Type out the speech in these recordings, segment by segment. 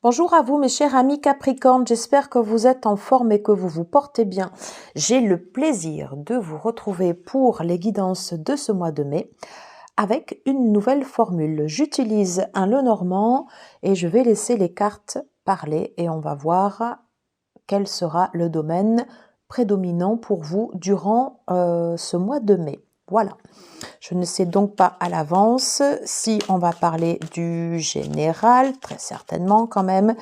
Bonjour à vous mes chers amis Capricorne, j'espère que vous êtes en forme et que vous vous portez bien. J'ai le plaisir de vous retrouver pour les guidances de ce mois de mai avec une nouvelle formule. J'utilise un Lenormand et je vais laisser les cartes parler et on va voir quel sera le domaine prédominant pour vous durant ce mois de mai. Voilà. Je ne sais donc pas à l'avance si on va parler du général, très certainement quand même,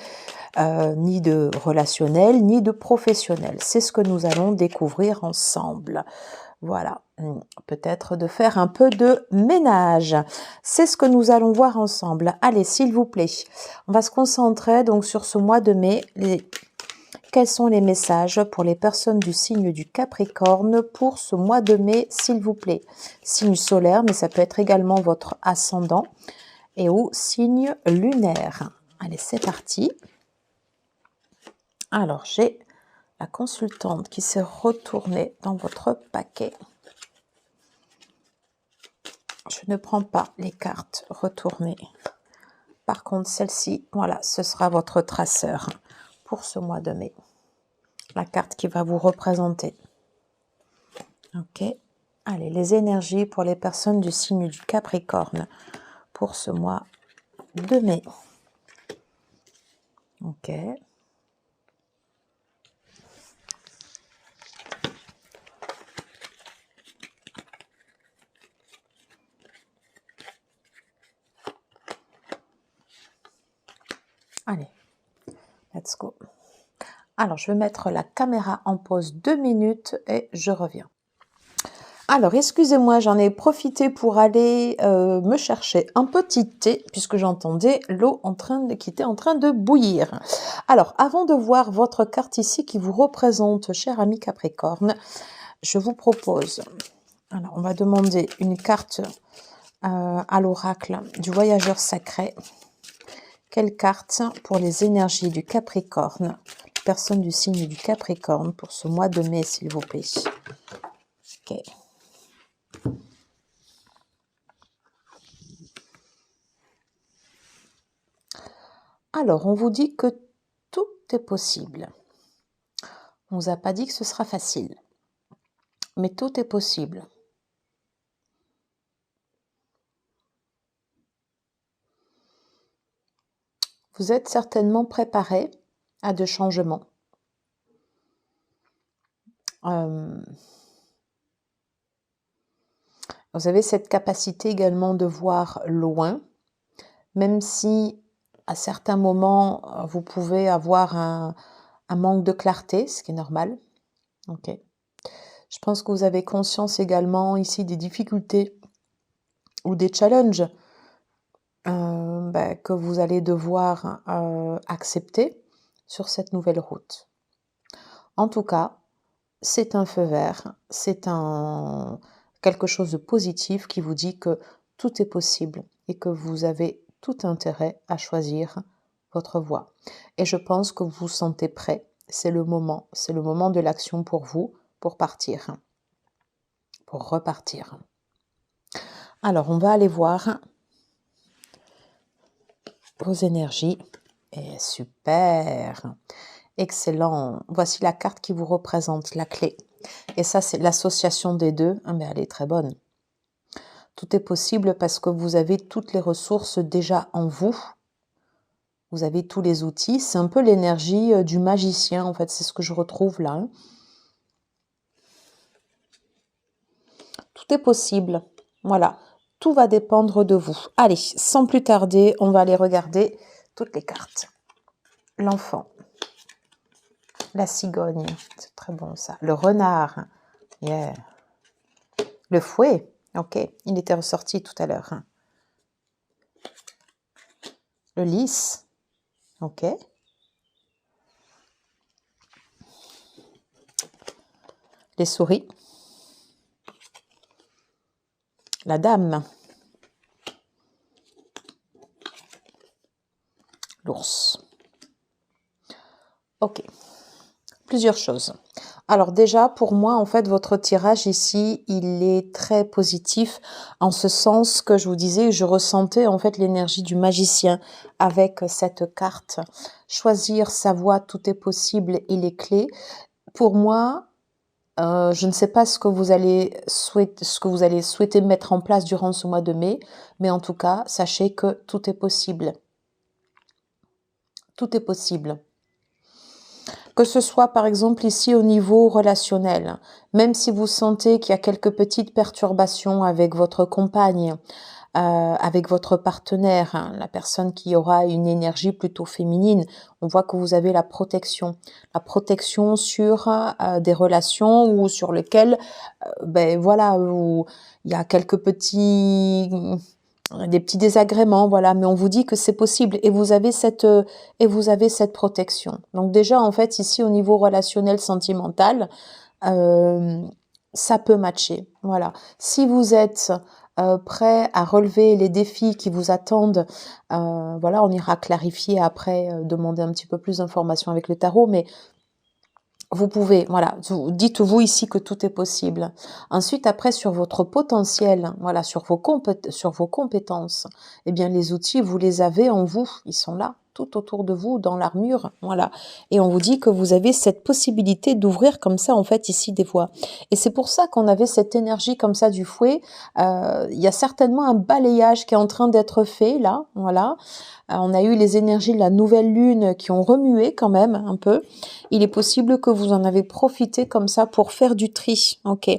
ni de relationnel, ni de professionnel. C'est ce que nous allons découvrir ensemble. Voilà, peut-être de faire un peu de ménage. C'est ce que nous allons voir ensemble. Allez, s'il vous plaît, on va se concentrer donc sur ce mois de mai. Quels sont les messages pour les personnes du signe du Capricorne pour ce mois de mai, s'il vous plaît? Signe solaire, mais ça peut être également votre ascendant et ou signe lunaire. Allez, c'est parti. Alors, j'ai la consultante qui s'est retournée dans votre paquet. Je ne prends pas les cartes retournées. Par contre, celle-ci, voilà, ce sera votre traceur pour ce mois de mai. La carte qui va vous représenter. Ok. Allez, les énergies pour les personnes du signe du Capricorne pour ce mois de mai. Ok. Allez, let's go. Alors, je vais mettre la caméra en pause 2 minutes et je reviens. Alors, excusez-moi, j'en ai profité pour aller me chercher un petit thé puisque j'entendais l'eau qui était en train de bouillir. Alors, avant de voir votre carte ici qui vous représente, cher ami Capricorne, je vous propose, alors on va demander une carte à l'oracle du voyageur sacré. Quelle carte pour les énergies du Capricorne, personne du signe du Capricorne pour ce mois de mai, s'il vous plaît. Ok. Alors, on vous dit que tout est possible. On ne vous a pas dit que ce sera facile, mais tout est possible. Vous êtes certainement préparé à de changements. Vous avez cette capacité également de voir loin, même si à certains moments, vous pouvez avoir un manque de clarté, ce qui est normal. Ok. Je pense que vous avez conscience également ici des difficultés ou des challenges que vous allez devoir accepter sur cette nouvelle route. En tout cas, c'est un feu vert, c'est quelque chose de positif qui vous dit que tout est possible et que vous avez tout intérêt à choisir votre voie. Et je pense que vous vous sentez prêt, c'est le moment de l'action pour vous, pour partir, pour repartir. Alors, on va aller voir vos énergies. Et super, excellent. Voici la carte qui vous représente, la clé. Et ça, c'est l'association des deux. Ah, mais elle est très bonne. Tout est possible parce que vous avez toutes les ressources déjà en vous. Vous avez tous les outils. C'est un peu l'énergie du magicien, en fait. C'est ce que je retrouve là. Tout est possible. Voilà. Tout va dépendre de vous. Allez, sans plus tarder, on va aller regarder toutes les cartes. L'enfant. La cigogne. C'est très bon ça. Le renard. Yeah. Le fouet. Ok. Il était ressorti tout à l'heure. Le lys. Ok. Les souris. La dame. L'ours. Ok. Plusieurs choses. Alors déjà, pour moi, en fait, votre tirage ici, il est très positif en ce sens que je vous disais, je ressentais en fait l'énergie du magicien avec cette carte. Choisir sa voie, tout est possible et les clés. Pour moi, je ne sais pas ce que vous allez souhaiter mettre en place durant ce mois de mai, mais en tout cas, sachez que tout est possible. Tout est possible. Que ce soit par exemple ici au niveau relationnel, même si vous sentez qu'il y a quelques petites perturbations avec votre compagne, avec votre partenaire, hein, la personne qui aura une énergie plutôt féminine, on voit que vous avez la protection sur des relations ou sur lesquelles, ben voilà, où il y a quelques des petits désagréments, voilà, mais on vous dit que c'est possible et vous avez cette protection. Donc déjà, en fait, ici, au niveau relationnel, sentimental, euh, ça peut matcher, voilà. Si vous êtes prêt à relever les défis qui vous attendent, voilà, on ira clarifier après, demander un petit peu plus d'informations avec le tarot, mais vous pouvez, voilà, dites-vous ici que tout est possible. Ensuite, après, sur votre potentiel, voilà, sur vos compétences, eh bien, les outils, vous les avez en vous. Ils sont là, tout autour de vous, dans l'armure, voilà. Et on vous dit que vous avez cette possibilité d'ouvrir comme ça, en fait, ici, des voies. Et c'est pour ça qu'on avait cette énergie comme ça du fouet. Il y a certainement un balayage qui est en train d'être fait, là, voilà. On a eu les énergies de la nouvelle lune qui ont remué quand même un peu. Il est possible que vous en avez profité comme ça pour faire du tri, ok,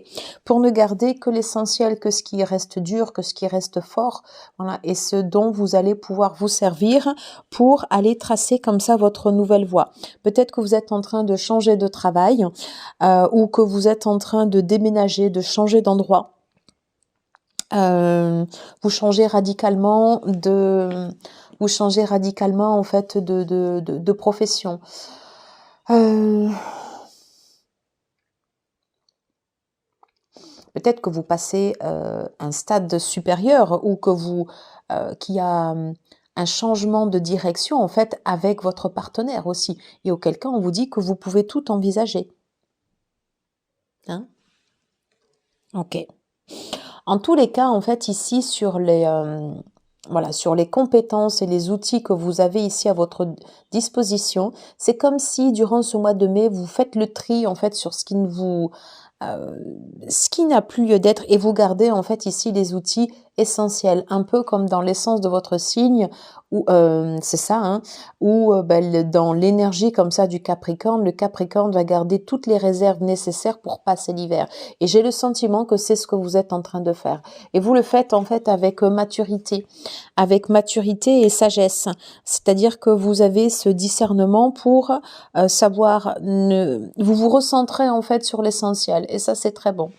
pour ne garder que l'essentiel, que ce qui reste dur, que ce qui reste fort, voilà, et ce dont vous allez pouvoir vous servir pour aller tracer comme ça votre nouvelle voie. Peut-être que vous êtes en train de changer de travail ou que vous êtes en train de déménager, de changer d'endroit. Vous changez radicalement en fait de profession. Peut-être que vous passez un stade supérieur ou qu'il y a un changement de direction en fait avec votre partenaire aussi. Et auquel cas on vous dit que vous pouvez tout envisager. Hein? Ok. En tous les cas, en fait, ici sur les compétences et les outils que vous avez ici à votre disposition, c'est comme si durant ce mois de mai, vous faites le tri en fait sur ce qui n'a plus lieu d'être et vous gardez en fait ici les outils essentiels, un peu comme dans l'essence de votre signe, ou c'est ça, hein, ou dans l'énergie comme ça du Capricorne, le Capricorne va garder toutes les réserves nécessaires pour passer l'hiver. Et j'ai le sentiment que c'est ce que vous êtes en train de faire. Et vous le faites en fait avec maturité et sagesse. C'est-à-dire que vous avez ce discernement pour savoir, vous vous recentrez en fait sur l'essentiel. Et ça, c'est très bon.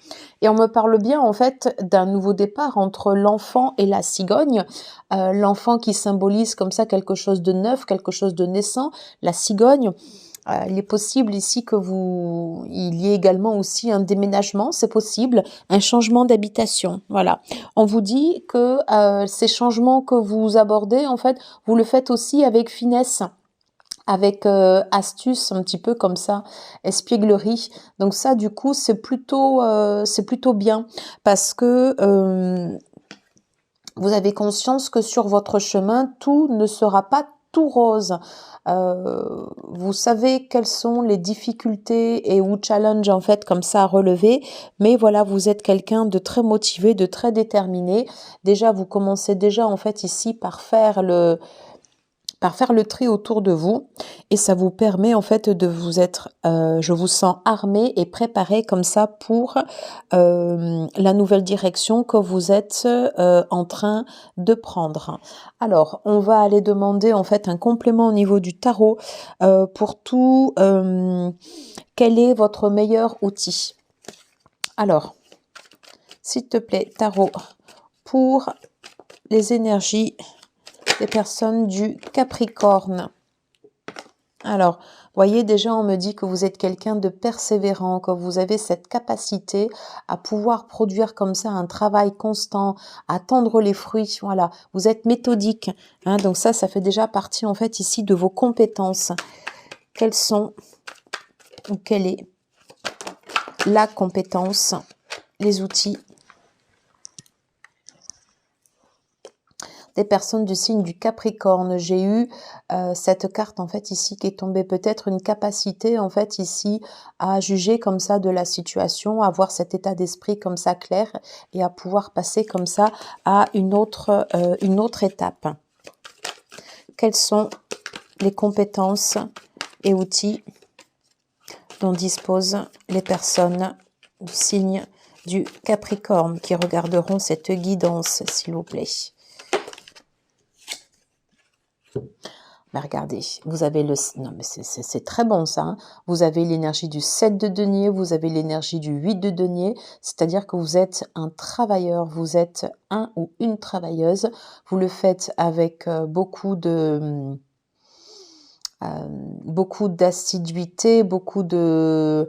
Et on me parle bien en fait d'un nouveau départ entre l'enfant et la cigogne. L'enfant qui symbolise comme ça quelque chose de neuf, quelque chose de naissant. La cigogne, il est possible ici il y ait également aussi un déménagement, c'est possible, un changement d'habitation. Voilà. On vous dit que ces changements que vous abordez, en fait, vous le faites aussi avec finesse, avec astuce, un petit peu comme ça, espièglerie. Donc ça, du coup, c'est plutôt bien parce que vous avez conscience que sur votre chemin, tout ne sera pas tout rose. Vous savez quelles sont les difficultés et ou challenges en fait comme ça à relever, mais voilà, vous êtes quelqu'un de très motivé, de très déterminé. Déjà, vous commencez déjà en fait ici par faire le tri autour de vous et ça vous permet en fait de vous être, je vous sens armé et préparé comme ça pour la nouvelle direction que vous êtes en train de prendre. Alors, on va aller demander en fait un complément au niveau du tarot pour tout. Quel est votre meilleur outil? Alors, s'il te plaît, tarot, pour les énergies des personnes du Capricorne. Alors, voyez, déjà, on me dit que vous êtes quelqu'un de persévérant, que vous avez cette capacité à pouvoir produire comme ça un travail constant, à tendre les fruits. Voilà, vous êtes méthodique. Hein, donc ça fait déjà partie, en fait, ici de vos compétences. Quelles sont ou quelle est la compétence, les outils des personnes du signe du Capricorne. J'ai eu cette carte en fait ici qui est tombée, peut-être une capacité en fait ici à juger comme ça de la situation, à avoir cet état d'esprit comme ça clair et à pouvoir passer comme ça à une autre étape. Quelles sont les compétences et outils dont disposent les personnes du signe du Capricorne qui regarderont cette guidance, s'il vous plaît? Mais regardez, vous avez le... Non, mais c'est très bon ça. Hein. Vous avez l'énergie du 7 de denier, vous avez l'énergie du 8 de denier, c'est-à-dire que vous êtes un travailleur, vous êtes un ou une travailleuse. Vous le faites avec beaucoup d'assiduité, beaucoup de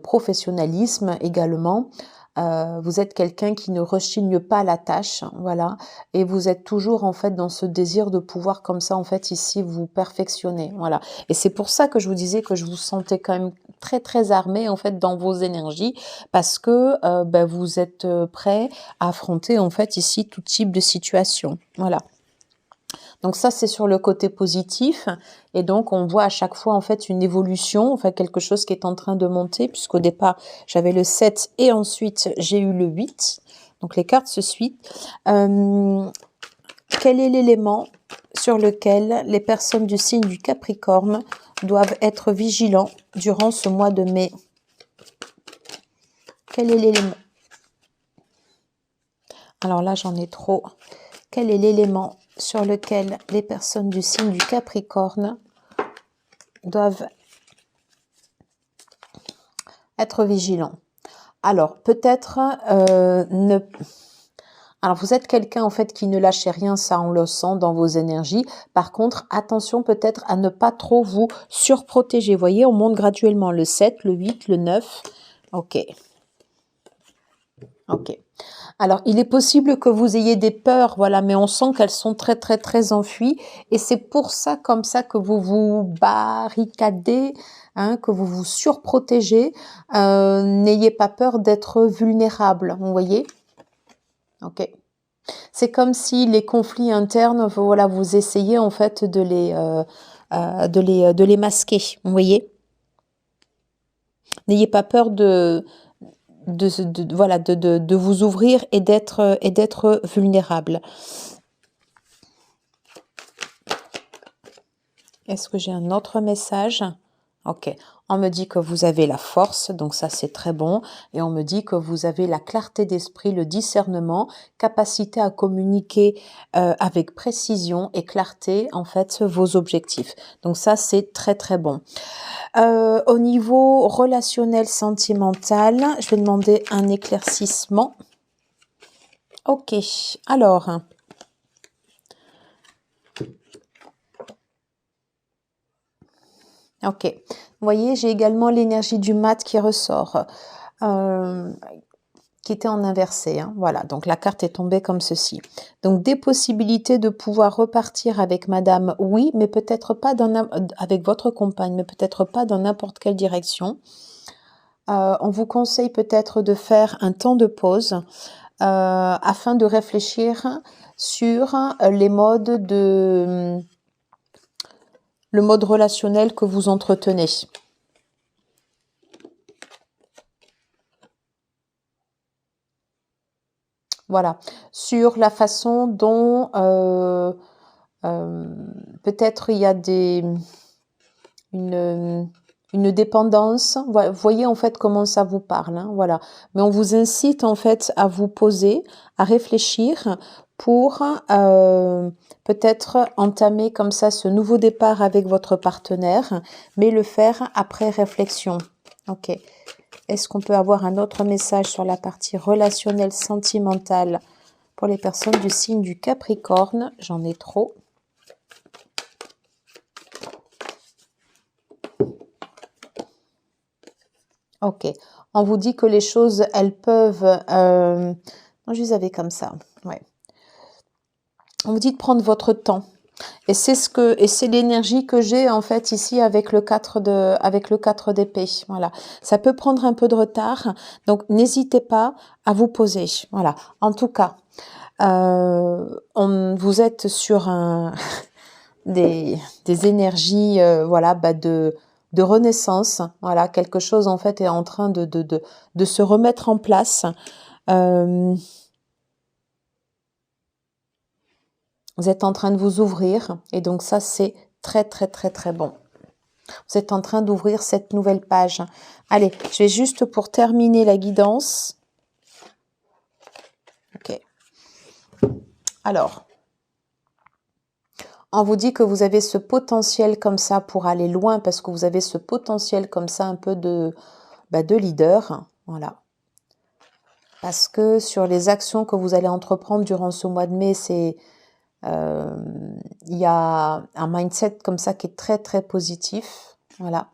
professionnalisme également. Vous êtes quelqu'un qui ne rechigne pas à la tâche, voilà, et vous êtes toujours en fait dans ce désir de pouvoir comme ça en fait ici vous perfectionner, voilà. Et c'est pour ça que je vous disais que je vous sentais quand même très très armé en fait dans vos énergies parce que vous êtes prêt à affronter en fait ici tout type de situation, voilà. Donc ça, c'est sur le côté positif. Et donc, on voit à chaque fois, en fait, une évolution, enfin, quelque chose qui est en train de monter, puisqu'au départ, j'avais le 7 et ensuite, j'ai eu le 8. Donc, les cartes se suivent. Quel est l'élément sur lequel les personnes du signe du Capricorne doivent être vigilants durant ce mois de mai? Quel est l'élément? Alors là, j'en ai trop. Quel est l'élément sur lequel les personnes du signe du Capricorne doivent être vigilants? Alors, peut-être Alors, vous êtes quelqu'un en fait qui ne lâchez rien, ça on le sent dans vos énergies. Par contre, attention peut-être à ne pas trop vous surprotéger. Vous voyez, on monte graduellement le 7, le 8, le 9. Ok. Ok. Alors, il est possible que vous ayez des peurs, voilà, mais on sent qu'elles sont très, très, très enfuies. Et c'est pour ça, comme ça, que vous vous barricadez, hein, que vous vous surprotégez. N'ayez pas peur d'être vulnérable, vous voyez? Ok. C'est comme si les conflits internes, voilà, vous essayez en fait de les masquer, vous voyez? N'ayez pas peur de vous ouvrir et d'être vulnérable. Est-ce que j'ai un autre message? Ok. On me dit que vous avez la force, donc ça c'est très bon. Et on me dit que vous avez la clarté d'esprit, le discernement, capacité à communiquer avec précision et clarté en fait vos objectifs. Donc ça c'est très très bon. Au niveau relationnel sentimental, je vais demander un éclaircissement. Ok, alors. Ok, vous voyez, j'ai également l'énergie du mat qui ressort, qui était en inversé. Hein, voilà, donc la carte est tombée comme ceci. Donc des possibilités de pouvoir repartir avec madame, oui, mais peut-être pas avec votre compagne, mais peut-être pas dans n'importe quelle direction. On vous conseille peut-être de faire un temps de pause afin de réfléchir sur les modes le mode relationnel que vous entretenez. Voilà, sur la façon dont peut-être il y a une dépendance. Vous voyez en fait comment ça vous parle, hein, voilà. Mais on vous incite en fait à vous poser, à réfléchir pour peut-être entamer comme ça ce nouveau départ avec votre partenaire, mais le faire après réflexion. Ok. Est-ce qu'on peut avoir un autre message sur la partie relationnelle sentimentale pour les personnes du signe du Capricorne? J'en ai trop. Ok. On vous dit que les choses, elles peuvent... Non, je les avais comme ça. Ouais. On vous dit de prendre votre temps. Et c'est l'énergie que j'ai en fait ici avec le 4 d'épée. Voilà. Ça peut prendre un peu de retard, donc n'hésitez pas à vous poser. Voilà. En tout cas, vous êtes sur des énergies, voilà, de renaissance. Voilà, quelque chose en fait est en train de se remettre en place. Vous êtes en train de vous ouvrir et donc ça c'est très très très très bon. Vous êtes en train d'ouvrir cette nouvelle page. Allez, je vais juste pour terminer la guidance. Ok. Alors, on vous dit que vous avez ce potentiel comme ça pour aller loin parce que vous avez ce potentiel comme ça un peu de leader. Voilà. Parce que sur les actions que vous allez entreprendre durant ce mois de mai, il y a un mindset comme ça qui est très très positif. Voilà.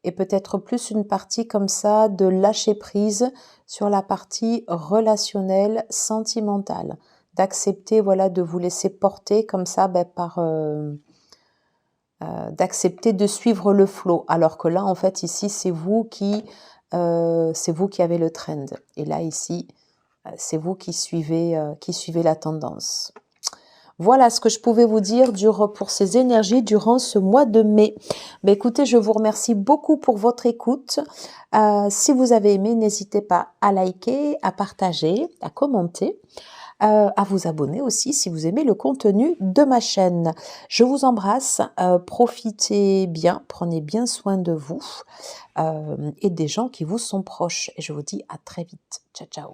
Et peut-être plus une partie comme ça de lâcher prise sur la partie relationnelle, sentimentale, d'accepter, voilà, de vous laisser porter comme ça d'accepter de suivre le flot, alors que là en fait ici c'est vous qui avez le trend, et là ici c'est vous qui suivez la tendance. Voilà ce que je pouvais vous dire pour ces énergies durant ce mois de mai. Écoutez, je vous remercie beaucoup pour votre écoute. Si vous avez aimé, n'hésitez pas à liker, à partager, à commenter, à vous abonner aussi si vous aimez le contenu de ma chaîne. Je vous embrasse, profitez bien, prenez bien soin de vous et des gens qui vous sont proches. Et je vous dis à très vite. Ciao, ciao.